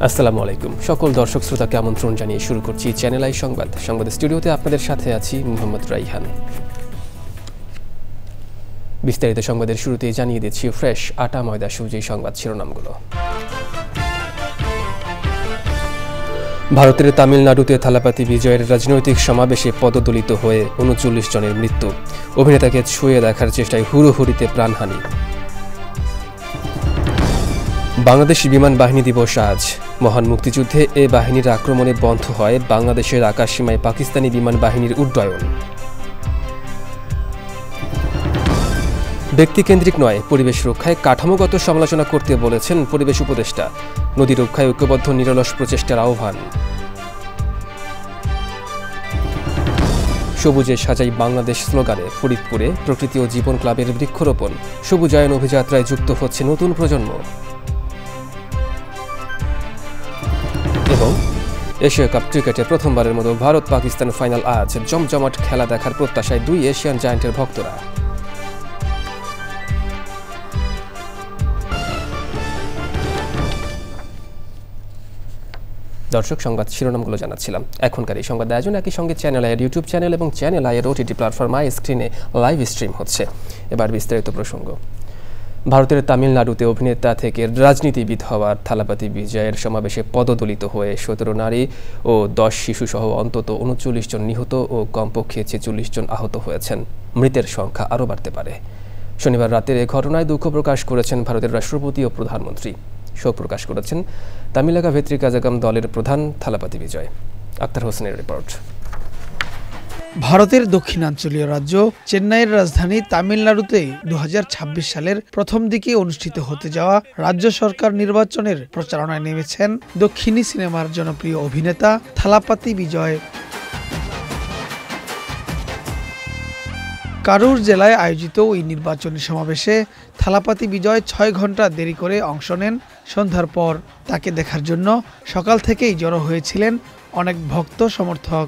আসসালামু আলাইকুম সকল দর্শক শ্রোতাকে আমন্ত্রণ জানিয়ে শুরু করছি চ্যানেল আই সংবাদ স্টুডিওতে আপনাদের সাথে আছি মোহাম্মদ রাইহান। বিস্তারিত সংবাদের শুরুতেই জানিয়ে দিচ্ছি ফ্রেশ আটা ময়দা সুজি সংবাদ শিরোনামগুলো। ভারতের তামিলনাড়ুতে থালাপাতি বিজয়ের রাজনৈতিক সমাবেশে পদদলিত হয়ে ৩৯ জনের মৃত্যু, অভিনেতাকে ছুঁয়ে দেখার চেষ্টায় হুড়োহুড়িতে প্রাণহানি। বাংলাদেশ বিমান বাহিনী দিবস আজ, মহান মুক্তিযুদ্ধে এ বাহিনীর আক্রমণে বন্ধ হয় বাংলাদেশের আকাশসীমায় পাকিস্তানি বিমান বাহিনীর উড্ডয়ন। ব্যক্তিকেন্দ্রিক নয়, পরিবেশ রক্ষায় কাঠামোগত সমালোচনা করতে বলেছেন পরিবেশ উপদেষ্টা, নদী রক্ষায় ঐক্যবদ্ধ নিরলস প্রচেষ্টার আহ্বান। সবুজে সাজাই বাংলাদেশ স্লোগানে ফরিদপুরে প্রকৃতি ও জীবন ক্লাবের বৃক্ষরোপণ, সবুজায়ন অভিযাত্রায় যুক্ত হচ্ছে নতুন প্রজন্ম। এবং এশিয়া কাপ ক্রিকেটে প্রথমবারের মতো ভারত পাকিস্তান ফাইনাল আজ, জমজমাট খেলা দেখার প্রত্যাশায় দুই এশিয়ান জায়ান্টের ভক্তরা। দর্শক, সংবাদ শিরোনামগুলো জানাচ্ছিলাম। এখনকার এই সংবাদ আয়োজন একই সঙ্গে চ্যানেল আইয়ের ইউটিউব চ্যানেল এবং চ্যানেল আইয়ের ওটিটি প্ল্যাটফর্ম আই স্ক্রিনে লাইভ স্ট্রিম হচ্ছে। এবার বিস্তারিত প্রসঙ্গ। ভারতের তামিলনাড়ুতে অভিনেতা থেকে রাজনীতিবিদ হওয়ার থালাপাতি বিজয়ের সমাবেশে পদদলিত হয়ে ১৭ নারী ও ১০ শিশুসহ অন্তত ৩৯ জন নিহত ও কমপক্ষে ৪৬ জন আহত হয়েছেন। মৃতের সংখ্যা আরও বাড়তে পারে। শনিবার রাতের এ ঘটনায় দুঃখ প্রকাশ করেছেন ভারতের রাষ্ট্রপতি ও প্রধানমন্ত্রী। শোক প্রকাশ করেছেন তামিলাকা ভেত্রী কাজাগাম দলের প্রধান থালাপাতি বিজয়। আক্তার হোসেনের রিপোর্ট। ভারতের দক্ষিণাঞ্চলীয় রাজ্য চেন্নাইয়ের রাজধানী তামিলনাড়ুতে ২০২৬ সালের প্রথম দিকে অনুষ্ঠিত হতে যাওয়া রাজ্য সরকার নির্বাচনের প্রচারণায় নেমেছেন দক্ষিণী সিনেমার জনপ্রিয় অভিনেতা থালাপাতি বিজয়। কারুর জেলায় আয়োজিত ওই নির্বাচনী সমাবেশে থালাপাতি বিজয় ৬ ঘন্টা দেরি করে অংশ নেন সন্ধ্যার পর। তাকে দেখার জন্য সকাল থেকেই জড়ো হয়েছিলেন অনেক ভক্ত সমর্থক।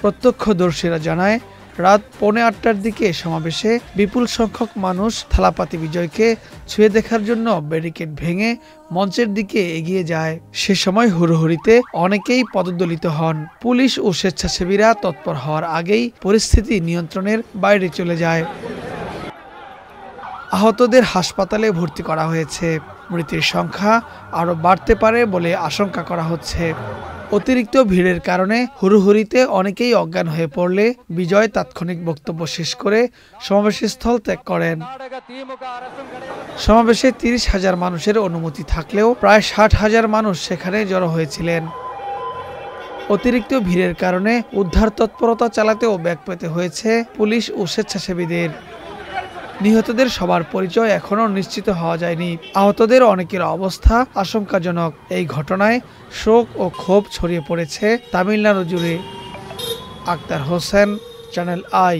প্রত্যক্ষদর্শীরা জানায়, রাত 7:45টার দিকে সমাবেশে বিপুল সংখ্যক মানুষ থালাপাতি বিজয়কে ছুঁয়ে দেখার জন্য ব্যারিকেড ভেঙে মঞ্চের দিকে এগিয়ে যায়। সে সময় হুড়োহুড়িতে অনেকেই পদদলিত হন। পুলিশ ও স্বেচ্ছাসেবীরা তৎপর হওয়ার আগেই পরিস্থিতি নিয়ন্ত্রণের বাইরে চলে যায়। আহতদের হাসপাতালে ভর্তি করা হয়েছে। মৃতের সংখ্যা আরও বাড়তে পারে বলে আশঙ্কা করা হচ্ছে। অতিরিক্ত ভিড়ের কারণে হুড়োহুড়িতে অনেকেই অজ্ঞান হয়ে পড়লে বিজয় তাৎক্ষণিক বক্তব্য শেষ করে সমাবেশস্থল ত্যাগ করেন। সমাবেশে ৩০,০০০ মানুষের অনুমতি থাকলেও প্রায় ৬০,০০০ মানুষ সেখানে জড়ো হয়েছিলেন। অতিরিক্ত ভিড়ের কারণে উদ্ধার তৎপরতা চালাতেও ব্যাগ পেতে হয়েছে পুলিশ ও স্বেচ্ছাসেবীদের। নিহতদের সবার পরিচয় এখনও নিশ্চিত হওয়া যায়নি। আহতদের অনেকের অবস্থা আশঙ্কাজনক। এই ঘটনায় শোক ও ক্ষোভ ছড়িয়ে পড়েছে তামিলনাড়ু জুড়ে। Akhtar Hossain, channel I.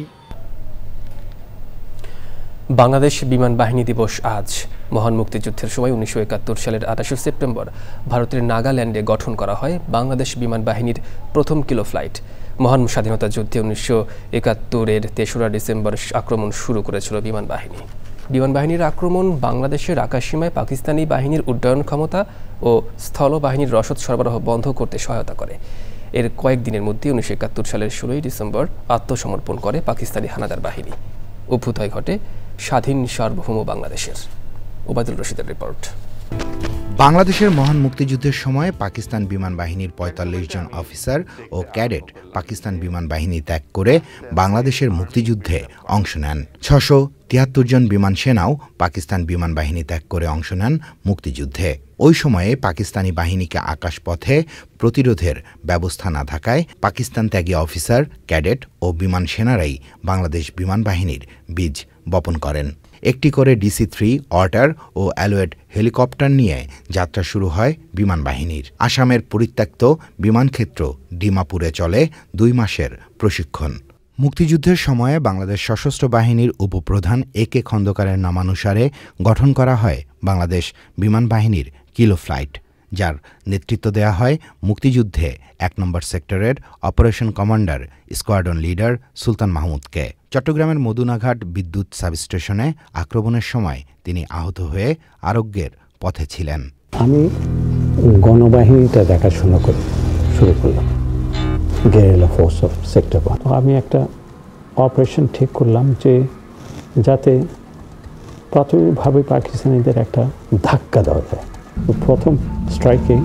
বাংলাদেশ বিমান বাহিনী দিবস আজ। মহান মুক্তিযুদ্ধের সময় ১৯৭১ সালের ২৮ সেপ্টেম্বর ভারতের নাগাল্যান্ডে গঠন করা হয় বাংলাদেশ বিমান বাহিনীর প্রথম কিলো ফ্লাইট। মহান স্বাধীনতা যুদ্ধে ১৯৭১-এর ৩রা ডিসেম্বর আক্রমণ শুরু করেছিল বিমান বাহিনী। বিমান বাহিনীর আক্রমণ বাংলাদেশের আকাশসীমায় পাকিস্তানি বাহিনীর উড্ডয়ন ক্ষমতা ও স্থল বাহিনীর রসদ সরবরাহ বন্ধ করতে সহায়তা করে। এর কয়েকদিনের মধ্যে ১৯৭১ সালের ১৬ই ডিসেম্বর আত্মসমর্পণ করে পাকিস্তানি হানাদার বাহিনী। অভ্যুদয় ঘটে স্বাধীন সার্বভৌম বাংলাদেশের। ওবায়দুল রশিদের রিপোর্ট। বাংলাদেশের মহান মুক্তিযুদ্ধের সময় পাকিস্তান বিমান বাহিনীর ৪৫ জন অফিসার ও ক্যাডেট পাকিস্তান বিমান বাহিনী ত্যাগ করে বাংলাদেশের মুক্তিযুদ্ধে অংশ নেন। ৬৭৩ জন বিমান সেনাও পাকিস্তান বিমান বাহিনী ত্যাগ করে অংশ নেন মুক্তিযুদ্ধে। ওই সময়ে পাকিস্তানি বাহিনীকে আকাশপথে প্রতিরোধের ব্যবস্থা না থাকায় পাকিস্তান ত্যাগী অফিসার, ক্যাডেট ও বিমান সেনারাই বাংলাদেশ বিমান বাহিনীর বীজ বপন করেন। একটি করে DC-3 অর্টার ও অ্যালোয়েড হেলিকপ্টার নিয়ে যাত্রা শুরু হয় বিমান বাহিনীর। আসামের পরিত্যক্ত বিমানক্ষেত্র ডিমাপুরে চলে 2 মাসের প্রশিক্ষণ। মুক্তিযুদ্ধের সময়ে বাংলাদেশ সশস্ত্র বাহিনীর উপপ্রধান AK খন্দকারের নামানুসারে গঠন করা হয় বাংলাদেশ বিমান বাহিনীর কিলো ফ্লাইট, যার নেতৃত্ব দেয়া হয় মুক্তিযুদ্ধে 1 নম্বর সেক্টরের অপারেশন কমান্ডার স্কোয়াড্রন লিডার সুলতান মাহমুদকে। চট্টগ্রামের মদুনাঘাট বিদ্যুৎ সাবস্টেশনে আক্রমণের সময় তিনি আহত হয়ে আরোগ্যের পথে ছিলেন। আমি গণবাহিনীটা দেখাশোনা করে শুরু করলাম, গেরিলা ফোর্স অফ সেক্টর 1। আমি একটা অপারেশন ঠিক করলাম যে যাতে প্রাথমিকভাবে পাকিস্তানিদের একটা ধাক্কা দেওয়া যায়। প্রথম স্ট্রাইকে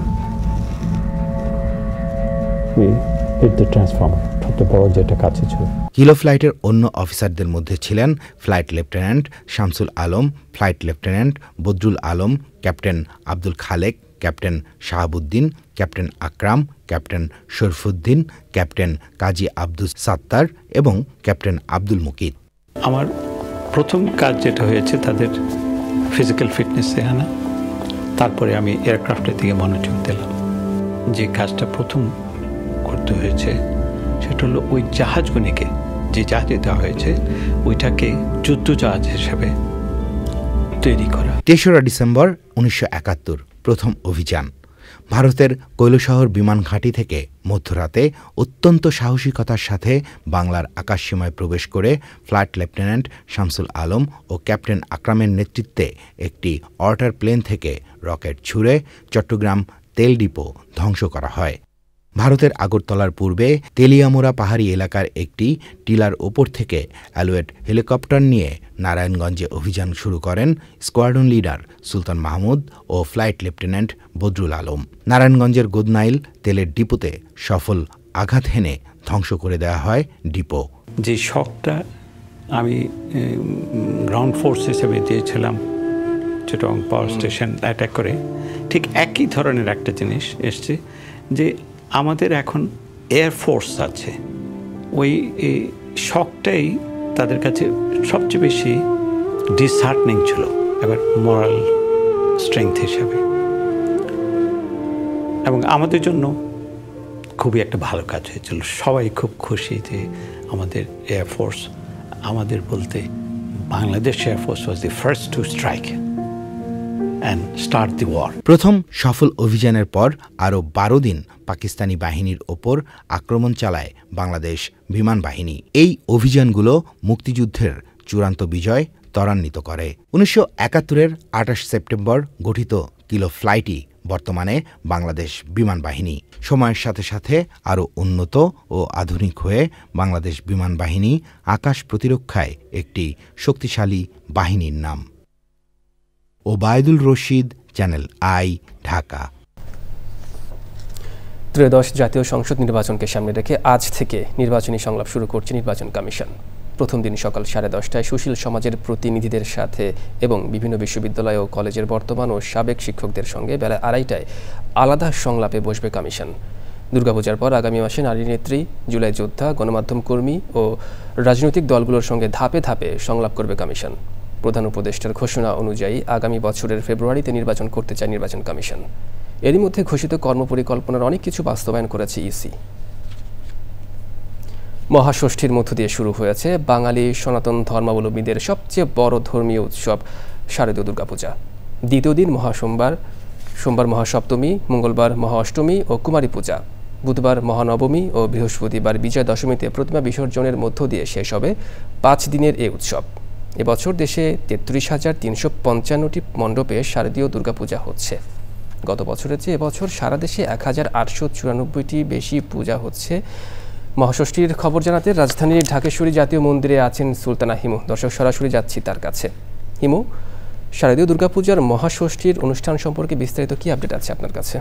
হিট দ্য ট্রান্সফর্মার, সবচেয়ে বড় যেটা কাছে ছিল। কিলো ফ্লাইটের অন্য অফিসারদের মধ্যে ছিলেন flight lieutenant Shamsul Alam, flight lieutenant Badrul Alam, captain Abdul Khalek, captain Shahabuddin, captain Akram, captain Sharfuddin, captain Kazi Abdus Sattar এবং ক্যাপ্টেন আব্দুল মুকিত। আমার প্রথম কাজ যেটা হয়েছে তাদের ফিজিক্যাল ফিটনেস দেখানো, তারপরে আমি এয়ারক্রাফটের দিকে মনোযোগ দিলাম। যে কাজটা প্রথম করতে হয়েছে সেটা হলো ওই জাহাজগুলিকে, যে জাহাজে দেওয়া হয়েছে ওইটাকে যুদ্ধ জাহাজ হিসেবে তৈরি করা। 3রা ডিসেম্বর 1971 প্রথম অভিযান। ভারতের কৈলশহর বিমান ঘাঁটি থেকে মধ্যরাতে অত্যন্ত সাহসিকতার সাথে বাংলার আকাশসীমায় প্রবেশ করে ফ্লাইট লেফটেন্যান্ট শামসুল আলম ও ক্যাপ্টেন আকরামের নেতৃত্বে একটি অর্টার প্লেন থেকে রকেট ছুড়ে চট্টগ্রাম তেল ডিপো ধ্বংস করা হয়। ভারতের আগরতলার পূর্বে তেলিয়ামুড়া পাহাড়ি এলাকার একটি টিলার ওপর থেকে অ্যালোয়েড হেলিকপ্টার নিয়ে নারায়ণগঞ্জে অভিযান শুরু করেন স্কোয়াড্রন লিডার সুলতান মাহমুদ ও ফ্লাইট লেফটেন্যান্ট বদরুল আলম। নারায়ণগঞ্জের গোদনাইল তেলের ডিপোতে সফল আঘাত হেনে ধ্বংস করে দেওয়া হয় ডিপো। যে শকটা আমি গ্রাউন্ড ফোর্স হিসেবে দিয়েছিলাম চিটাগং পাওয়ার স্টেশন অ্যাটাক করে, ঠিক একই ধরনের একটা জিনিস এসছে যে আমাদের এখন এয়ারফোর্স আছে। ওই শকটাই তাদের কাছে সবচেয়ে বেশি ডিসহার্টনিং ছিল, এবার মোরাল স্ট্রেংথ হিসাবে, এবং আমাদের জন্য খুবই একটা ভালো কাজ হয়েছিল। সবাই খুব খুশি যে আমাদের এয়ারফোর্স, আমাদের বলতে Bangladesh air force was the first two strike and start the war. প্রথম সফল অভিযানের পর আরও 12 দিন পাকিস্তানি বাহিনীর ওপর আক্রমণ চালায় বাংলাদেশ বিমান বাহিনী। এই অভিযানগুলো মুক্তিযুদ্ধের চূড়ান্ত বিজয় ত্বরান্বিত করে। 1971-এর 28 সেপ্টেম্বর গঠিত কিলো ফ্লাইটই বর্তমানে বাংলাদেশ বিমান বাহিনী। সময়ের সাথে সাথে আরও উন্নত ও আধুনিক হয়ে বাংলাদেশ বিমান বাহিনী আকাশ প্রতিরক্ষায় একটি শক্তিশালী বাহিনীর নাম। Obaidul Rashid, channel I, Dhaka. ত্রয়োদশ জাতীয় সংসদ নির্বাচনকে সামনে রেখে আজ থেকে নির্বাচনী সংলাপ শুরু করছে নির্বাচন কমিশন। প্রথম দিন সকাল 10:30টায় সুশীল সমাজের প্রতিনিধিদের সাথে এবং বিভিন্ন বিশ্ববিদ্যালয় ও কলেজের বর্তমান ও সাবেক শিক্ষকদের সঙ্গে বেলা 2:30টায় আলাদা সংলাপে বসবে কমিশন। দুর্গাপূজার পর আগামী মাসে নারী নেত্রী, জুলাই যোদ্ধা, গণমাধ্যম কর্মী ও রাজনৈতিক দলগুলোর সঙ্গে ধাপে ধাপে সংলাপ করবে কমিশন। প্রধান উপদেষ্টার ঘোষণা অনুযায়ী আগামী বছরের ফেব্রুয়ারিতে নির্বাচন করতে চায় নির্বাচন কমিশন। এরই মধ্যে ঘোষিত কর্মপরিকল্পনার অনেক কিছু বাস্তবায়ন করেছে ইসি। মহাষষ্ঠীর মধ্য দিয়ে শুরু হয়েছে বাঙালি সনাতন ধর্মাবলম্বীদের সবচেয়ে বড় ধর্মীয় উৎসব শারদীয় দুর্গাপূজা। দ্বিতীয় দিন সোমবার মহাসপ্তমী, মঙ্গলবার মহাঅষ্টমী ও কুমারী পূজা, বুধবার মহানবমী ও বৃহস্পতিবার বিজয়া দশমীতে প্রতিমা বিসর্জনের মধ্য দিয়ে শেষ হবে 5 দিনের এই উৎসব। এবছর দেশে 33,355টি মণ্ডপে শারদীয় দুর্গাপূজা হচ্ছে। গত বছরের চেয়ে এবছর সারা দেশে 1,894টি বেশি পূজা হচ্ছে। মহাষষ্ঠীর খবর জানাতে রাজধানীর ঢাকেশ্বরী জাতীয় মন্দিরে আছেন সুলতানা হিমু। দর্শক, সরাসরি যাচ্ছি তার কাছে। হিমু, শারদীয় দুর্গাপূজার মহাষষ্ঠীর অনুষ্ঠান সম্পর্কে বিস্তারিত কি আপডেট আছে আপনার কাছে?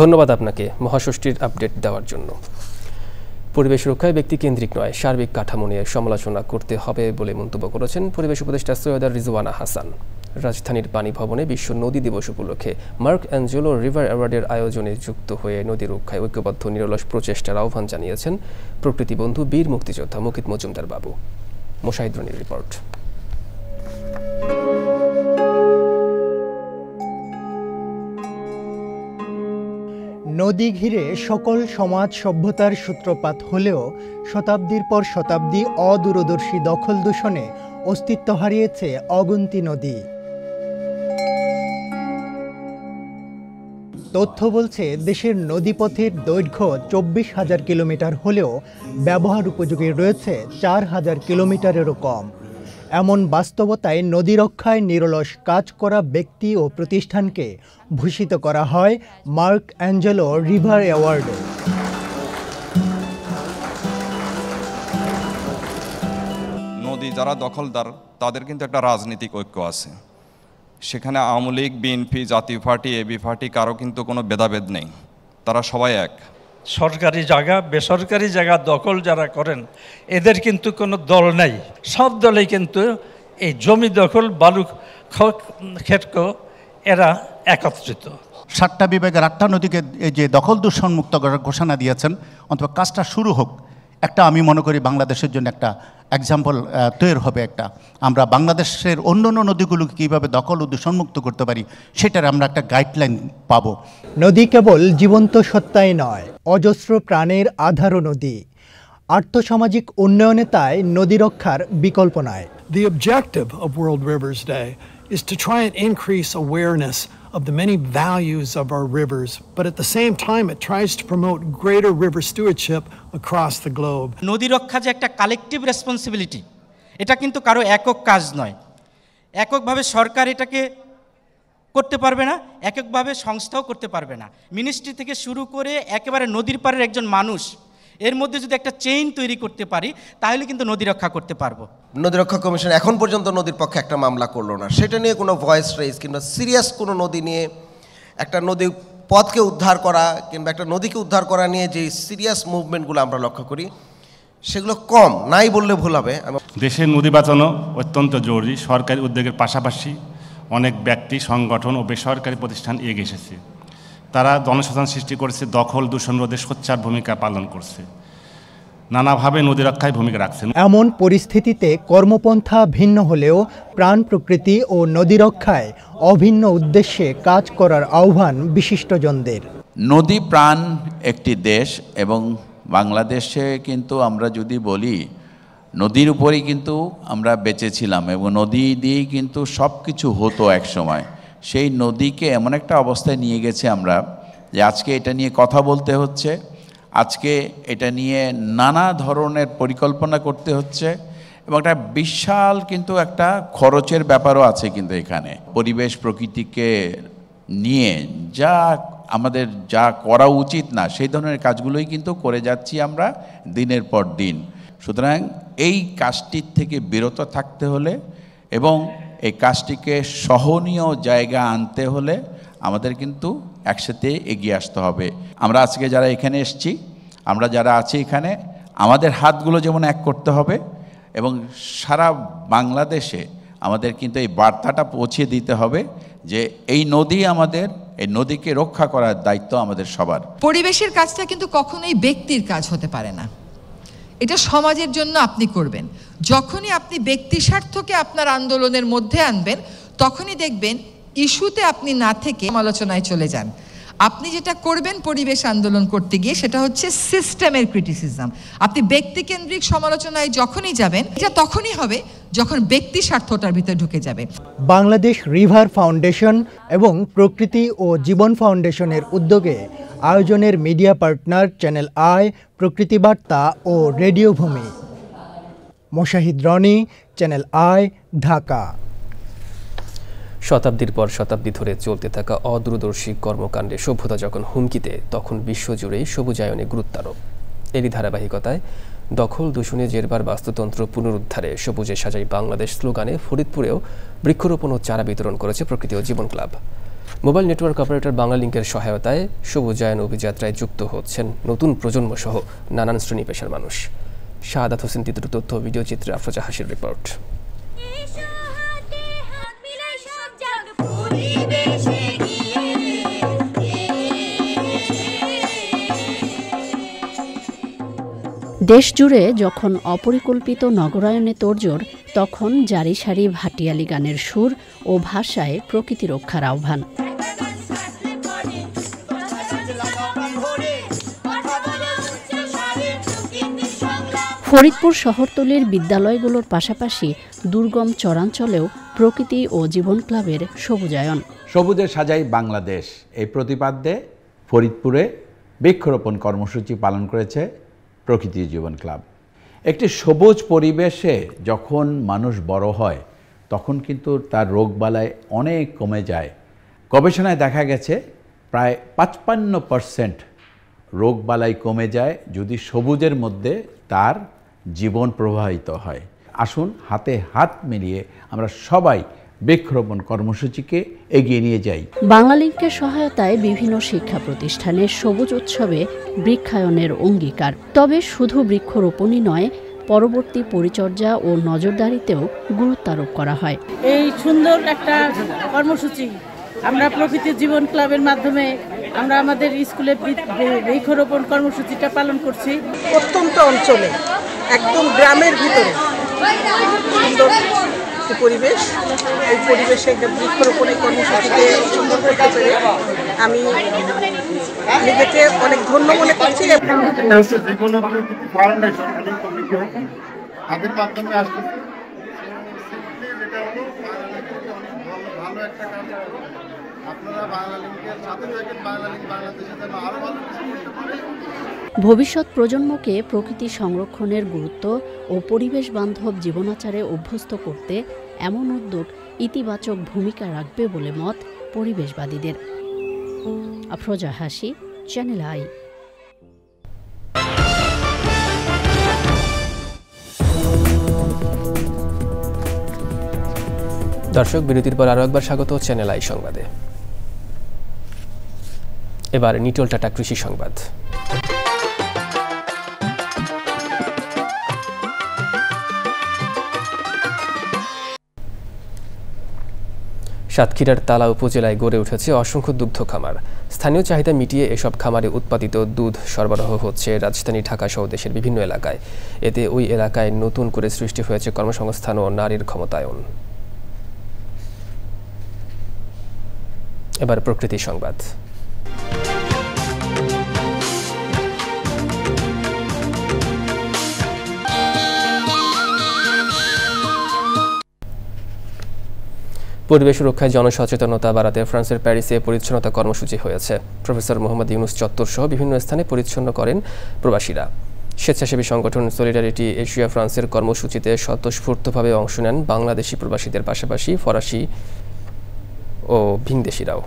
ধন্যবাদ আপনাকে মহাষষ্ঠীর আপডেট দেওয়ার জন্য। পরিবেশ রক্ষায় ব্যক্তিকেন্দ্রিক নয়, সার্বিক কাঠামো নিয়ে সমালোচনা করতে হবে বলে মন্তব্য করেছেন পরিবেশ উপদেষ্টা সৈয়দা রিজওয়ানা হাসান। রাজধানীর পানি ভবনে বিশ্ব নদী দিবস উপলক্ষে মার্ক অ্যাঞ্জেলো রিভার অ্যাওয়ার্ডের আয়োজনে যুক্ত হয়ে নদী রক্ষায় ঐক্যবদ্ধ নিরলস প্রচেষ্টার আহ্বান জানিয়েছেন প্রকৃতিবন্ধু বীর মুক্তিযোদ্ধা মুকিত মজুমদার বাবু। মোশাহিদ রনির রিপোর্ট। নদী ঘিরে সকল সমাজ সভ্যতার সূত্রপাত হলেও শতাব্দীর পর শতাব্দী অদূরদর্শী দখল দূষণে অস্তিত্ব হারিয়েছে অগুন্তি নদী। তথ্য বলছে দেশের নদীপথের দৈর্ঘ্য 24,000 কিলোমিটার হলেও ব্যবহার উপযোগী রয়েছে 4,000 কিলোমিটারেরও কম। এমন বাস্তবতায় নদী রক্ষায় নিরলস কাজ করা ব্যক্তি ও প্রতিষ্ঠানকে ভূষিত করা হয় মার্ক অ্যাঞ্জেলো রিভার অ্যাওয়ার্ডে। নদী যারা দখলদার তাদের কিন্তু একটা রাজনৈতিক ঐক্য আছে, সেখানে আওয়ামী লীগ, বিএনপি, জাতীয় পার্টি, এবি পার্টি কারো কিন্তু কোনো ভেদাভেদ নেই, তারা সবাই এক। সরকারি জায়গা বেসরকারি জায়গা দখল যারা করেন এদের কিন্তু কোনো দল নাই, সব দলেই কিন্তু এই জমি দখল বালু ক্ষেত্র এরা একত্রিত। 7টা বিভাগের 8টা নদীকে এই যে দখল দূষণমুক্ত করার ঘোষণা দিয়েছেন, অন্তত কাজটা শুরু হোক। একটা আমি মনে করি বাংলাদেশের জন্য একটা এক্সাম্পল তৈরি হবে। একটা আমরা বাংলাদেশের অন্য অন্য নদীগুলোকে কীভাবে দখল ও দূষণমুক্ত করতে পারি সেটার আমরা একটা গাইডলাইন পাবো। নদী কেবল জীবন্ত সত্তাই নয়, অজস্র প্রাণের আধারও নদী। আর্থসামাজিক উন্নয়নে তাই নদী রক্ষার বিকল্প নয়। The objective of World Rivers Day is to try and increase awareness of the many values of our rivers, but at the same time it tries to promote greater river stewardship across the globe. নদী রক্ষা যে একটা collective responsibility, এটা কিন্তু কারো একক কাজ নয়। এককভাবে সরকার এটাকে করতে পারবে না, এককভাবে সংস্থাও করতে পারবে না। মিনিস্ট্রি থেকে শুরু করে একেবারে নদীর পাড়ের একজন মানুষ, এর মধ্যে যদি একটা চেইন তৈরি করতে পারি তাহলে কিন্তু নদী রক্ষা করতে পারবো। নদী রক্ষা কমিশন এখন পর্যন্ত নদীর পক্ষে একটা মামলা করলো না, সেটা নিয়ে কোনো ভয়েস রেজ কিংবা সিরিয়াস কোনো নদী নিয়ে একটা নদী পথকে উদ্ধার করা কিংবা একটা নদীকে উদ্ধার করা নিয়ে যে সিরিয়াস মুভমেন্টগুলো আমরা লক্ষ্য করি সেগুলো কম, নাই বললে ভুল হবে। দেশের নদী বাঁচানো অত্যন্ত জরুরি। সরকারি উদ্যোগের পাশাপাশি অনেক ব্যক্তি, সংগঠন ও বেসরকারি প্রতিষ্ঠান এগিয়ে এসেছে। তারা জনসচেতন সৃষ্টি করেছে, দখল দূষণ রোধে সোচ্চার ভূমিকা পালন করছে, নানাভাবে নদী রক্ষায় ভূমিকা রাখছে। এমন পরিস্থিতিতে কর্মপন্থা ভিন্ন হলেও প্রাণ প্রকৃতি ও নদী রক্ষায় অভিন্ন উদ্দেশ্যে কাজ করার আহ্বান বিশিষ্টজনদের। নদী প্রাণ একটি দেশ এবং বাংলাদেশে কিন্তু আমরা যদি বলি নদীর উপরেই কিন্তু আমরা বেঁচে ছিলাম এবং নদী দিয়েই কিন্তু সব কিছু হতো এক সময়। সেই নদীকে এমন একটা অবস্থায় নিয়ে গেছে আমরা যে আজকে এটা নিয়ে কথা বলতে হচ্ছে, আজকে এটা নিয়ে নানা ধরনের পরিকল্পনা করতে হচ্ছে এবং একটা বিশাল কিন্তু একটা খরচের ব্যাপারও আছে কিন্তু এখানে। পরিবেশ প্রকৃতিকে নিয়ে আমাদের যা করা উচিত না সেই ধরনের কাজগুলোই কিন্তু করে যাচ্ছি আমরা দিনের পর দিন। সুতরাং এই কাজটির থেকে বিরত থাকতে হলে এবং এই কাজটিকে সহনীয় জায়গা আনতে হলে আমাদের কিন্তু একসাথে এগিয়ে আসতে হবে। আমরা আজকে যারা এখানে এসেছি, আমরা যারা আছি এখানে, আমাদের হাতগুলো যেমন এক করতে হবে এবং সারা বাংলাদেশে আমাদের কিন্তু এই বার্তাটা পৌঁছে দিতে হবে যে এই নদী আমাদের, এই নদীকে রক্ষা করার দায়িত্ব আমাদের সবার। পরিবেশের কাজটা কিন্তু কখনোই ব্যক্তির কাজ হতে পারে না, এটা সমাজের জন্য আপনি করবেন। যখনই আপনি ব্যক্তি স্বার্থকে আপনার আন্দোলনের মধ্যে আনবেন তখনই দেখবেন ইস্যুতে আপনি না থেকে আলোচনায় চলে যান। আপনি যেটা করবেন পরিবেশ আন্দোলন করতে গিয়ে সেটা হচ্ছে সিস্টেমের ক্রিটিসিজম। আপনি ব্যক্তিকেন্দ্রিক সমালোচনায় যখনই যাবেন এটা তখনই হবে যখন ব্যক্তি স্বার্থটার ভিতরে ঢুকে যাবে। বাংলাদেশ রিভার ফাউন্ডেশন এবং প্রকৃতি ও জীবন ফাউন্ডেশনের উদ্যোগে আয়োজনের মিডিয়া পার্টনার চ্যানেল আই, প্রকৃতি বার্তা ও radio Bhumi. Moshahid Roni, Channel I, Dhaka. শতাব্দীর পর শতাব্দী ধরে চলতে থাকা অদূরদর্শী কর্মকাণ্ডে সভ্যতা যখন হুমকিতে, তখন বিশ্বজুড়েই সবুজায়নে গুরুত্বারোপ। এরই ধারাবাহিকতায় দখল দূষণে জেরবার বাস্তুতন্ত্র পুনরুদ্ধারে সবুজে সাজাই বাংলাদেশ স্লোগানে ফরিদপুরেও বৃক্ষরোপণ ও চারা বিতরণ করেছে প্রকৃতি ও জীবন ক্লাব। মোবাইল নেটওয়ার্ক অপারেটর বাংলালিংকের সহায়তায় সবুজায়ন অভিযাত্রায় যুক্ত হচ্ছেন নতুন প্রজন্ম সহ নানান শ্রেণী পেশার মানুষ। শাহাদাত হোসেন তিতুর তথ্য ভিডিও চিত্রে আফরোজা হাসির রিপোর্ট। দেশজুড়ে যখন অপরিকল্পিত নগরায়নে তোড়জোড়, তখন জারি সারি ভাটিয়ালি গানের সুর ও ভাষায় প্রকৃতি রক্ষার আহ্বান। ফরিদপুর শহরতলির বিদ্যালয়গুলোর পাশাপাশি দুর্গম চরাঞ্চলেও প্রকৃতি ও জীবন ক্লাবের সবুজায়ন। সবুজে সাজাই বাংলাদেশ এই প্রতিপাদ্যে ফরিদপুরে বৃক্ষরোপণ কর্মসূচি পালন করেছে প্রকৃতি জীবন ক্লাব। একটি সবুজ পরিবেশে যখন মানুষ বড় হয় তখন কিন্তু তার রোগবালাই অনেক কমে যায়। গবেষণায় দেখা গেছে প্রায় 55% রোগবালাই কমে যায় যদি সবুজের মধ্যে তার জীবন প্রবাহিত হয়। আসুন হাতে হাত মিলিয়ে আমরা সবাই বৃক্ষরোপণ কর্মসূচিকে এগিয়ে নিয়ে যাই। বাংলালিংকের সহায়তায় বিভিন্ন শিক্ষা প্রতিষ্ঠানে সবুজ উৎসবে বৃক্ষায়নের অঙ্গীকার। তবে শুধু বৃক্ষরোপণই নয়, পরবর্তী পরিচর্যা ও নজরদারিতেও গুরুত্ব আরোপ করা হয়। এই সুন্দর একটা কর্মসূচি আমরা প্রকৃতি জীবন ক্লাবের মাধ্যমে আমরা আমাদের স্কুলে বৃক্ষরোপণ কর্মসূচিটা পালন করছি। প্রত্যন্ত অঞ্চলে একদম গ্রামের ভিতরে সুন্দর পরিবেশ, এই পরিবেশে বৃক্ষরোপণের কর্মসূচিতে সুন্দর করতে পেরে আমি নিজেকে অনেক ধন্য মনে করছি। ভবিষ্যৎ প্রজন্মকে প্রকৃতি সংরক্ষণের গুরুত্ব ও পরিবেশ বান্ধব জীবনাচারে অভ্যস্ত করতে এমন উদ্যোগ ইতিবাচক ভূমিকা রাখবে বলে মত পরিবেশবাদীদের। আফরোজা হাসি, চ্যানেল আই। দর্শক, বিরতির পর আরও একবার স্বাগত চ্যানেল আই সংবাদে। এবার নিটোল টাটা কৃষি সংবাদ। সাতক্ষীরার তালা উপজেলায় গড়ে উঠেছে অসংখ্য দুগ্ধ খামার। স্থানীয় চাহিদা মিটিয়ে এসব খামারে উৎপাদিত দুধ সরবরাহ হচ্ছে রাজধানী ঢাকা সহ দেশের বিভিন্ন এলাকায়। এতে ওই এলাকায় নতুন করে সৃষ্টি হয়েছে কর্মসংস্থান ও নারীর ক্ষমতায়ন। এবার প্রকৃতি সংবাদ। পরিবেশ রক্ষায় জনসচেতনতা বাড়াতে ফ্রান্সের প্যারিসে পরিচ্ছন্নতা কর্মসূচি হয়েছে। প্রফেসর মোহাম্মদ ইউনুস চত্বর সহ বিভিন্ন স্থানে পরিচ্ছন্ন করেন প্রবাসীরা। স্বেচ্ছাসেবী সংগঠন সলিডারিটি এশিয়া ফ্রান্সের কর্মসূচিতে স্বতঃস্ফূর্তভাবে অংশ নেন বাংলাদেশি প্রবাসীদের পাশাপাশি ফরাসি ও ভিনদেশিরাও।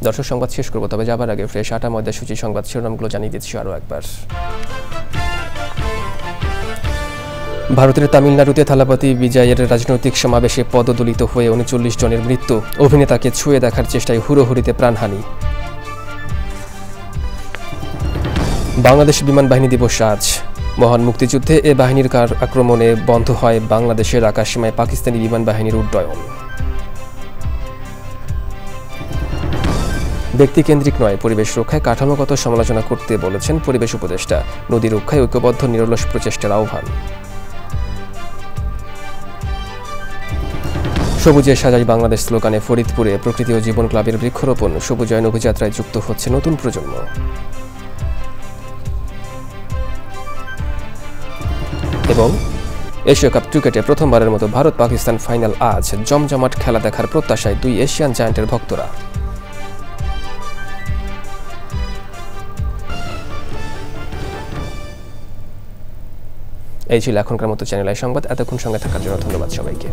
দর্শক, সংবাদ শেষ করবো, তবে যাবার আগে ফ্রেশ আটা ময়দা সূচি সংবাদ শিরোনামগুলো জানিয়ে দিচ্ছি আরও একবার। ভারতের তামিলনাড়ুতে থালাপতি বিজয়ের রাজনৈতিক সমাবেশে পদদলিত হয়ে ৩৯ জনের মৃত্যু। অভিনেতাকে ছুঁয়ে দেখার চেষ্টায় হুড়োহুড়িতে প্রাণহানি। বাংলাদেশ বিমান বাহিনী দিবস আজ। মহান মুক্তিযুদ্ধে এ বাহিনীর আক্রমণে বন্ধ হয় বাংলাদেশের আকাশসীমায় পাকিস্তানি বিমান বাহিনীর উড্ডয়ন। ব্যক্তিকেন্দ্রিক নয়, পরিবেশ রক্ষায় কাঠামোগত সমালোচনা করতে বলেছেন পরিবেশ উপদেষ্টা। নদী রক্ষায় ঐক্যবদ্ধ নিরলস প্রচেষ্টার আহ্বান। সবুজে সাজাই বাংলাদেশ স্লোগানে ফরিদপুরে প্রকৃতি ও জীবন ক্লাবের বৃক্ষরোপণ। সবুজায়ন অভিযাত্রায় যুক্ত হচ্ছে নতুন প্রজন্ম। এবং এশিয়া কাপ ক্রিকেটে প্রথমবারের মতো ভারত পাকিস্তান ফাইনাল আজ। জমজমাট খেলা দেখার প্রত্যাশায় দুই এশিয়ান জায়ান্টের ভক্তরা। এই ছিল এখনকার মতো চ্যানেল আই সংবাদ। এতক্ষণ সঙ্গে থাকার জন্য ধন্যবাদ সবাইকে।